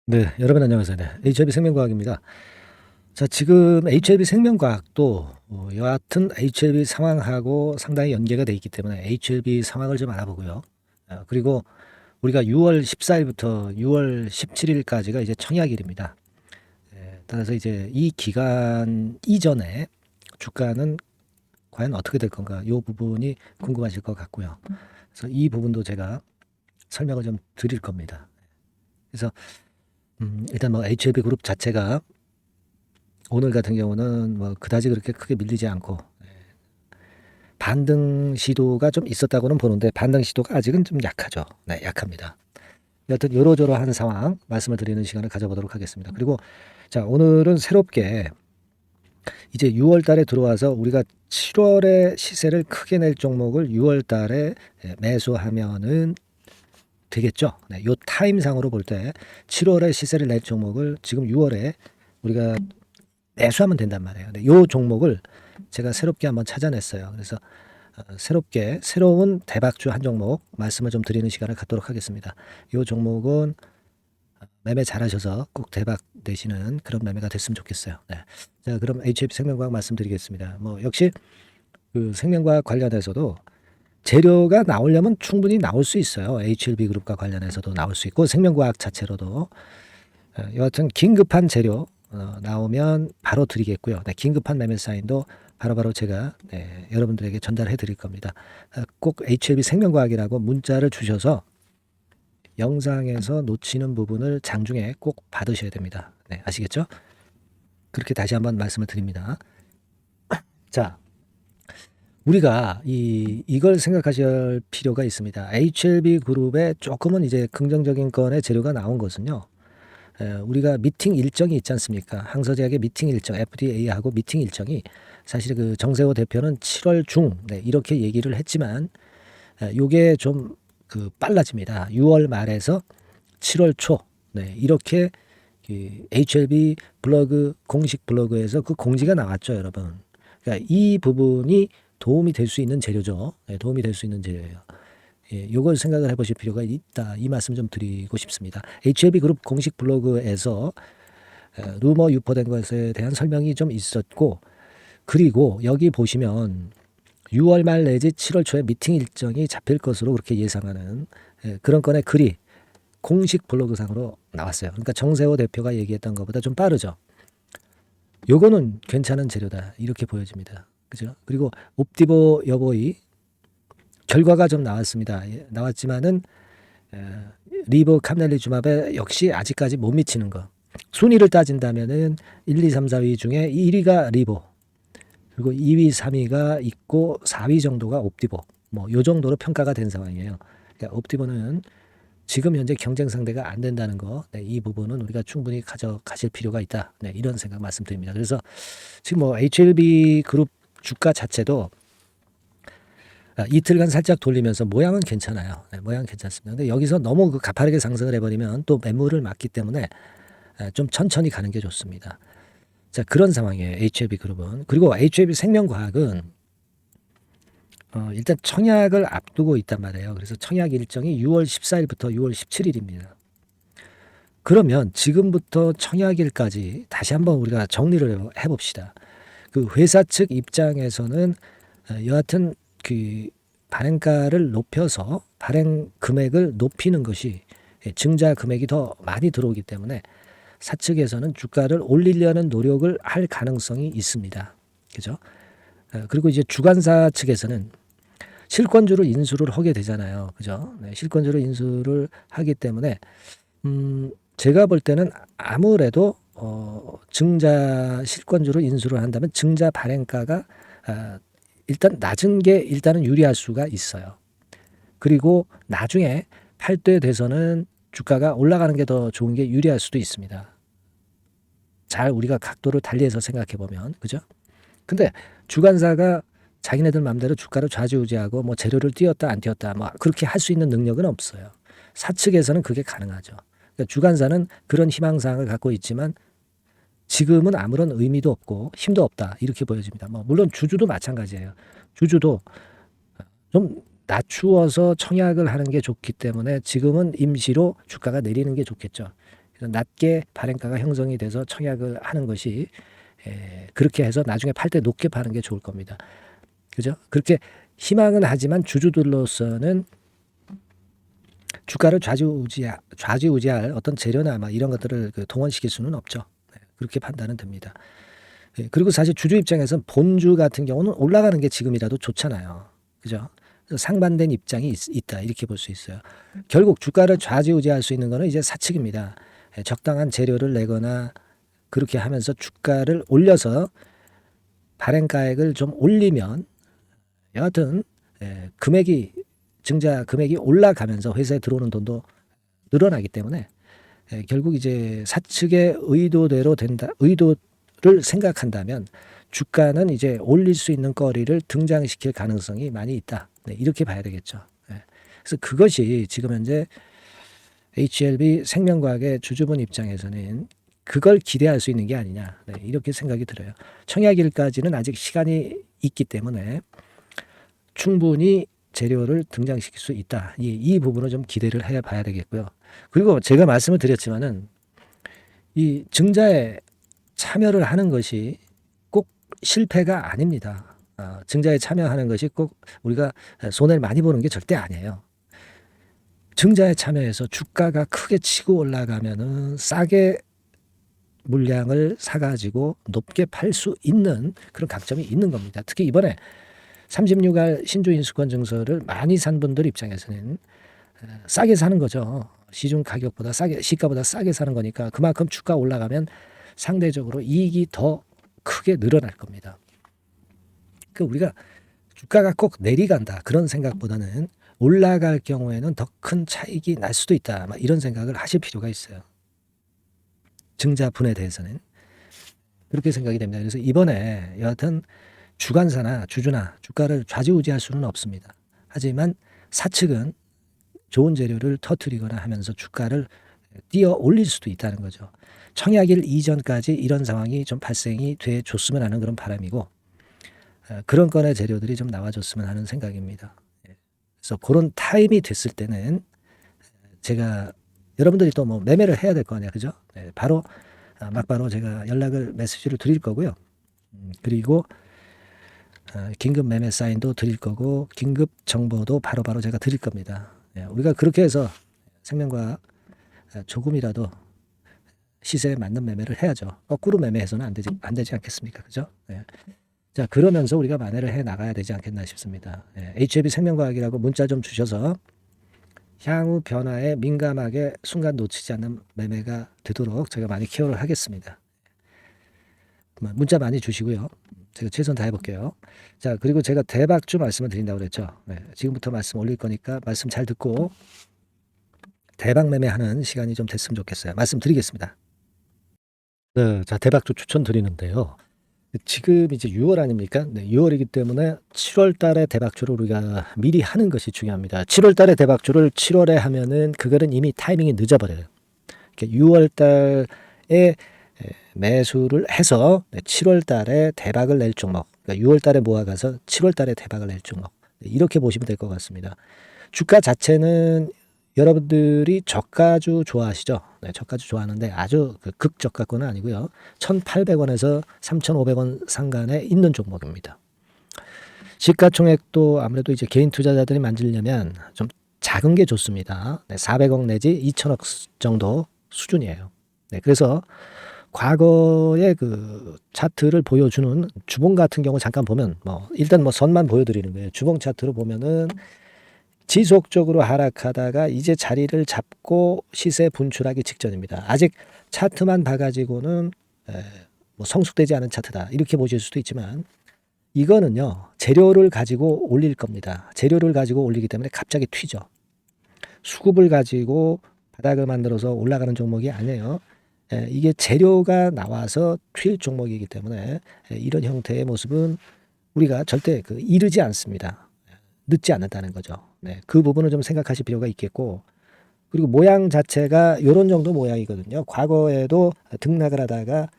네, 여러분 안녕하세요. 네, HLB 생명과학입니다. 자, 지금 HLB 생명과학도 여하튼 HLB 상황하고 상당히 연계가 돼 있기 때문에 HLB 상황을 좀 알아보고요. 그리고 우리가 6월 14일부터 6월 17일까지가 이제 청약일입니다. 따라서 이제 이 기간 이전에 주가는 과연 어떻게 될 건가? 이 부분이 궁금하실 것 같고요. 그래서 이 부분도 제가 설명을 좀 드릴 겁니다. 그래서 일단 뭐 HLB 그룹 자체가 오늘 같은 경우는 뭐 그다지 그렇게 크게 밀리지 않고 반등 시도가 좀 있었다고는 보는데 반등 시도가 아직은 좀 약하죠. 네, 약합니다. 여하튼 요러저러한 상황 말씀을 드리는 시간을 가져보도록 하겠습니다. 그리고 자, 오늘은 새롭게 이제 6월 달에 들어와서 우리가 7월에 시세를 크게 낼 종목을 6월 달에 매수하면은 되겠죠. 네, 요 타임상으로 볼 때 7월에 시세를 낼 종목을 지금 6월에 우리가 매수하면 된단 말이에요. 근데 요 종목을 제가 새롭게 한번 찾아냈어요. 그래서 새롭게 새로운 대박주 한 종목 말씀을 좀 드리는 시간을 갖도록 하겠습니다. 요 종목은 매매 잘하셔서 꼭 대박 내시는 그런 매매가 됐으면 좋겠어요. 네. 자, 그럼 HF 생명과학 말씀드리겠습니다. 뭐 역시 그 생명과학 관련해서도 재료가 나오려면 충분히 나올 수 있어요. HLB 그룹과 관련해서도 나올 수 있고 생명과학 자체로도 여하튼 긴급한 재료 나오면 바로 드리겠고요. 네, 긴급한 매매 사인도 바로바로 제가 여러분들에게 전달해 드릴 겁니다. 꼭 HLB 생명과학이라고 문자를 주셔서 영상에서 놓치는 부분을 장중에 꼭 받으셔야 됩니다. 네, 아시겠죠? 그렇게 다시 한번 말씀을 드립니다. 자, 우리가 이걸 생각하실 필요가 있습니다. HLB 그룹에 조금은 이제 긍정적인 건의 재료가 나온 것은요. 우리가 미팅 일정이 있지 않습니까? 항서제약의 미팅 일정, FDA하고 미팅 일정이 사실 그 정세호 대표는 7월 중 이렇게 얘기를 했지만 요게 좀 그 빨라집니다. 6월 말에서 7월 초 이렇게 HLB 블로그 공식 블로그에서 그 공지가 나왔죠, 여러분. 그러니까 이 부분이 도움이 될 수 있는 재료죠. 도움이 될 수 있는 재료예요. 요걸 생각을 해보실 필요가 있다. 이 말씀 좀 드리고 싶습니다. HLB 그룹 공식 블로그에서 루머 유포된 것에 대한 설명이 좀 있었고, 그리고 여기 보시면 6월 말 내지 7월 초에 미팅 일정이 잡힐 것으로 그렇게 예상하는 그런 건의 글이 공식 블로그상으로 나왔어요. 그러니까 정세호 대표가 얘기했던 것보다 좀 빠르죠. 요거는 괜찮은 재료다. 이렇게 보여집니다. 그죠? 그리고 옵디보 여보이 결과가 좀 나왔습니다. 나왔지만은 리보 카멜리주마베 역시 아직까지 못 미치는 거. 순위를 따진다면은 1, 2, 3, 4위 중에 1위가 리보, 그리고 2위, 3위가 있고 4위 정도가 옵디보. 뭐 요 정도로 평가가 된 상황이에요. 그러니까 옵디보는 지금 현재 경쟁 상대가 안 된다는 거, 이 부분은 우리가 충분히 가져가실 필요가 있다. 이런 생각 말씀드립니다. 그래서 지금 뭐 HLB 그룹 주가 자체도 이틀간 살짝 돌리면서 모양은 괜찮아요. 모양은 괜찮습니다. 근데 여기서 너무 그 가파르게 상승을 해버리면 또 매물을 맞기 때문에 좀 천천히 가는 게 좋습니다. 자, 그런 상황이에요. HLB 그룹은. 그리고 HLB 생명과학은 일단 청약을 앞두고 있단 말이에요. 그래서 청약 일정이 6월 14일부터 6월 17일입니다. 그러면 지금부터 청약일까지 다시 한번 우리가 정리를 해봅시다. 그 회사 측 입장에서는 여하튼 그 발행가를 높여서 발행 금액을 높이는 것이 증자 금액이 더 많이 들어오기 때문에 사측에서는 주가를 올리려는 노력을 할 가능성이 있습니다. 그죠? 그리고 이제 주관사 측에서는 실권주를 인수를 하게 되잖아요. 그죠? 실권주를 인수를 하기 때문에 제가 볼 때는 아무래도 증자 실권주로 인수를 한다면 증자 발행가가 일단 낮은 게 일단은 유리할 수가 있어요. 그리고 나중에 팔 때 돼서는 주가가 올라가는 게 더 좋은 게 유리할 수도 있습니다. 잘 우리가 각도를 달리해서 생각해 보면, 그죠? 근데 주관사가 자기네들 마음대로 주가를 좌지우지하고 뭐 재료를 띄웠다 안 띄웠다 뭐 그렇게 할 수 있는 능력은 없어요. 사측에서는 그게 가능하죠. 그러니까 주관사는 그런 희망사항을 갖고 있지만 지금은 아무런 의미도 없고 힘도 없다 이렇게 보여집니다. 뭐 물론 주주도 마찬가지예요. 주주도 좀 낮추어서 청약을 하는 게 좋기 때문에 지금은 임시로 주가가 내리는 게 좋겠죠. 그래서 낮게 발행가가 형성이 돼서 청약을 하는 것이 그렇게 해서 나중에 팔 때 높게 파는 게 좋을 겁니다. 그죠? 그렇게 희망은 하지만 주주들로서는 주가를 좌지우지할 어떤 재료나 막 이런 것들을 동원시킬 수는 없죠. 그렇게 판단은 됩니다. 그리고 사실 주주 입장에서는 본주 같은 경우는 올라가는 게 지금이라도 좋잖아요. 그죠? 상반된 입장이 있다 이렇게 볼 수 있어요. 결국 주가를 좌지우지할 수 있는 거는 이제 사측입니다. 적당한 재료를 내거나 그렇게 하면서 주가를 올려서 발행가액을 좀 올리면 여하튼 금액이 증자 금액이 올라가면서 회사에 들어오는 돈도 늘어나기 때문에 결국 이제 사측의 의도대로 된다. 의도를 생각한다면 주가는 이제 올릴 수 있는 거리를 등장시킬 가능성이 많이 있다. 이렇게 봐야 되겠죠. 그래서 그것이 지금 현재 HLB 생명과학의 주주분 입장에서는 그걸 기대할 수 있는 게 아니냐. 이렇게 생각이 들어요. 청약일까지는 아직 시간이 있기 때문에 충분히 재료를 등장시킬 수 있다. 이 부분을 좀 기대를 해 봐야 되겠고요. 그리고 제가 말씀을 드렸지만은 이 증자에 참여를 하는 것이 꼭 실패가 아닙니다. 증자에 참여하는 것이 꼭 우리가 손해를 많이 보는 게 절대 아니에요. 증자에 참여해서 주가가 크게 치고 올라가면은 싸게 물량을 사가지고 높게 팔 수 있는 그런 강점이 있는 겁니다. 특히 이번에 36알 신주 인수권 증서를 많이 산 분들 입장에서는 싸게 사는 거죠. 시중 가격보다 싸게, 시가보다 싸게 사는 거니까 그만큼 주가 올라가면 상대적으로 이익이 더 크게 늘어날 겁니다. 그 우리가 주가가 꼭 내리간다 그런 생각보다는 올라갈 경우에는 더 큰 차익이 날 수도 있다. 이런 생각을 하실 필요가 있어요. 증자분에 대해서는 그렇게 생각이 됩니다. 그래서 이번에 여하튼 주관사나 주주나 주가를 좌지우지할 수는 없습니다. 하지만 사측은 좋은 재료를 터뜨리거나 하면서 주가를 띄어 올릴 수도 있다는 거죠. 청약일 이전까지 이런 상황이 좀 발생이 돼 줬으면 하는 그런 바람이고 그런 건의 재료들이 좀 나와줬으면 하는 생각입니다. 그래서 그런 타임이 됐을 때는 제가 여러분들이 또 뭐 매매를 해야 될 거 아니야, 그죠? 바로 막바로 제가 연락을 메시지를 드릴 거고요. 그리고 긴급 매매 사인도 드릴 거고 긴급 정보도 바로바로 제가 드릴 겁니다. 우리가 그렇게 해서 생명과 조금이라도 시세에 맞는 매매를 해야죠. 거꾸로 매매해서는 안 되지 않겠습니까? 그죠? 자, 그러면서 우리가 만회를 해 나가야 되지 않겠나 싶습니다. HLB 생명과학이라고 문자 좀 주셔서 향후 변화에 민감하게 순간 놓치지 않는 매매가 되도록 제가 많이 케어를 하겠습니다. 문자 많이 주시고요. 제가 최선 다해볼게요. 자, 그리고 제가 대박주 말씀을 드린다고 그랬죠. 지금부터 말씀 올릴 거니까 말씀 잘 듣고 대박 매매하는 시간이 좀 됐으면 좋겠어요. 말씀 드리겠습니다. 네, 자, 대박주 추천드리는데요. 지금 이제 6월 아닙니까? 6월이기 때문에 7월 달에 대박주를 우리가 미리 하는 것이 중요합니다. 7월 달에 대박주를 7월에 하면은 그거는 이미 타이밍이 늦어버려요. 6월 달에 매수를 해서 7월 달에 대박을 낼 종목, 그러니까 6월 달에 모아가서 7월 달에 대박을 낼 종목, 이렇게 보시면 될 것 같습니다. 주가 자체는 여러분들이 저가주 좋아하시죠? 저가주 좋아하는데 아주 극저가권은 아니고요. 1,800원에서 3,500원 상간에 있는 종목입니다. 시가총액도 아무래도 이제 개인 투자자들이 만지려면 좀 작은 게 좋습니다. 400억 내지 2천억 정도 수준이에요. 그래서 과거의 그 차트를 보여주는 주봉 같은 경우 잠깐 보면 일단 선만 보여드리는 거예요. 주봉 차트로 보면은 지속적으로 하락하다가 이제 자리를 잡고 시세 분출하기 직전입니다. 아직 차트만 봐가지고는 성숙되지 않은 차트다 이렇게 보실 수도 있지만 이거는요 재료를 가지고 올릴 겁니다. 재료를 가지고 올리기 때문에 갑자기 튀죠. 수급을 가지고 바닥을 만들어서 올라가는 종목이 아니에요. 이게 재료가 나와서 튈 종목이기 때문에 이런 형태의 모습은 우리가 절대 이르지 않습니다. 늦지 않는다는 거죠. 그 부분을 좀 생각하실 필요가 있겠고 그리고 모양 자체가 이런 정도 모양이거든요. 과거에도 등락을 하다가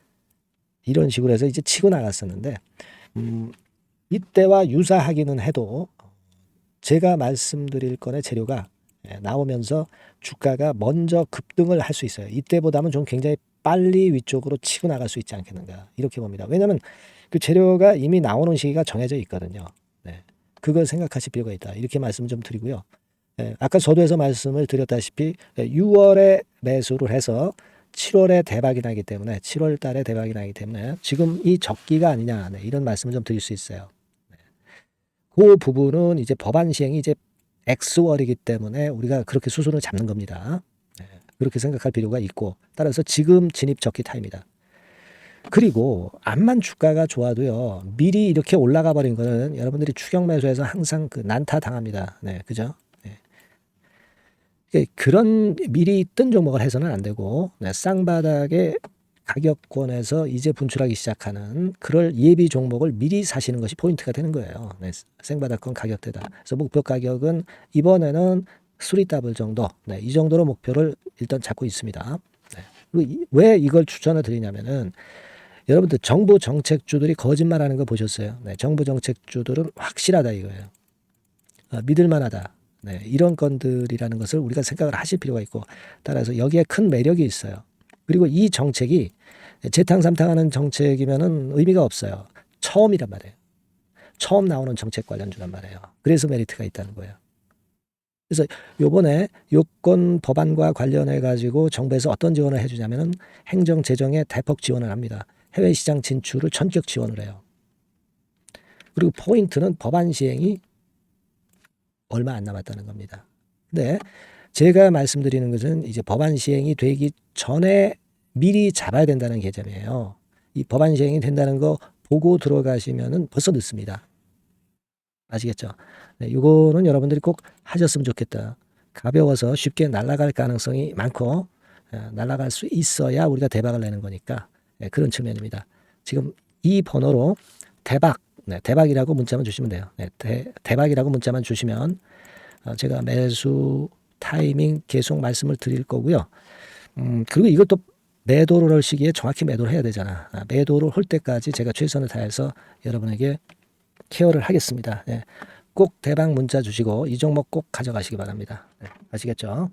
이런 식으로 해서 이제 치고 나갔었는데 이때와 유사하기는 해도 제가 말씀드릴 건의 재료가 나오면서 주가가 먼저 급등을 할 수 있어요. 이때보다는 좀 굉장히 빨리 위쪽으로 치고 나갈 수 있지 않겠는가 이렇게 봅니다. 왜냐하면 그 재료가 이미 나오는 시기가 정해져 있거든요. 네. 그걸 생각하실 필요가 있다. 이렇게 말씀 좀 드리고요. 아까 서두에서 말씀을 드렸다시피 6월에 매수를 해서 7월에 대박이 나기 때문에 7월 달에 대박이 나기 때문에 지금 이 적기가 아니냐 이런 말씀을 좀 드릴 수 있어요. 그 부분은 이제 법안 시행이 이제 X월이기 때문에 우리가 그렇게 수순을 잡는 겁니다. 그렇게 생각할 필요가 있고 따라서 지금 진입 적기 타입니다. 그리고 암만 주가가 좋아도요 미리 이렇게 올라가 버린 거는 여러분들이 추격 매수해서 항상 그 난타 당합니다. 네, 그죠? 그런 미리 뜬 종목을 해서는 안 되고 쌍바닥의 가격권에서 이제 분출하기 시작하는 그럴 예비 종목을 미리 사시는 것이 포인트가 되는 거예요. 생바닥권 가격대다. 그래서 목표 가격은 이번에는 3더블 정도, 이 정도로 목표를 일단 잡고 있습니다. 왜 이걸 추천을 드리냐면은 여러분들 정부 정책주들이 거짓말하는 거 보셨어요? 정부 정책주들은 확실하다 이거예요. 믿을만하다. 이런 건들이라는 것을 우리가 생각을 하실 필요가 있고 따라서 여기에 큰 매력이 있어요. 그리고 이 정책이 재탕삼탕하는 정책이면은 의미가 없어요. 처음이란 말이에요. 처음 나오는 정책 관련주란 말이에요. 그래서 메리트가 있다는 거예요. 그래서 요번에 요건 법안과 관련해 가지고 정부에서 어떤 지원을 해주냐면은 행정 재정에 대폭 지원을 합니다. 해외 시장 진출을 전격 지원을 해요. 그리고 포인트는 법안 시행이 얼마 안 남았다는 겁니다. 근데 제가 말씀드리는 것은 이제 법안 시행이 되기 전에 미리 잡아야 된다는 개념이에요. 이 법안 시행이 된다는 거 보고 들어가시면은 벌써 늦습니다. 아시겠죠? 이거는 여러분들이 꼭 하셨으면 좋겠다. 가벼워서 쉽게 날아갈 가능성이 많고 날아갈 수 있어야 우리가 대박을 내는 거니까 그런 측면입니다. 지금 이 번호로 대박, 대박이라고 문자만 주시면 돼요. 대박이라고 문자만 주시면 제가 매수 타이밍 계속 말씀을 드릴 거고요. 그리고 이것도 매도를 할 시기에 정확히 매도를 해야 되잖아. 매도를 할 때까지 제가 최선을 다해서 여러분에게 케어를 하겠습니다. 꼭 대박 문자 주시고 이 종목 꼭 가져가시기 바랍니다. 아시겠죠?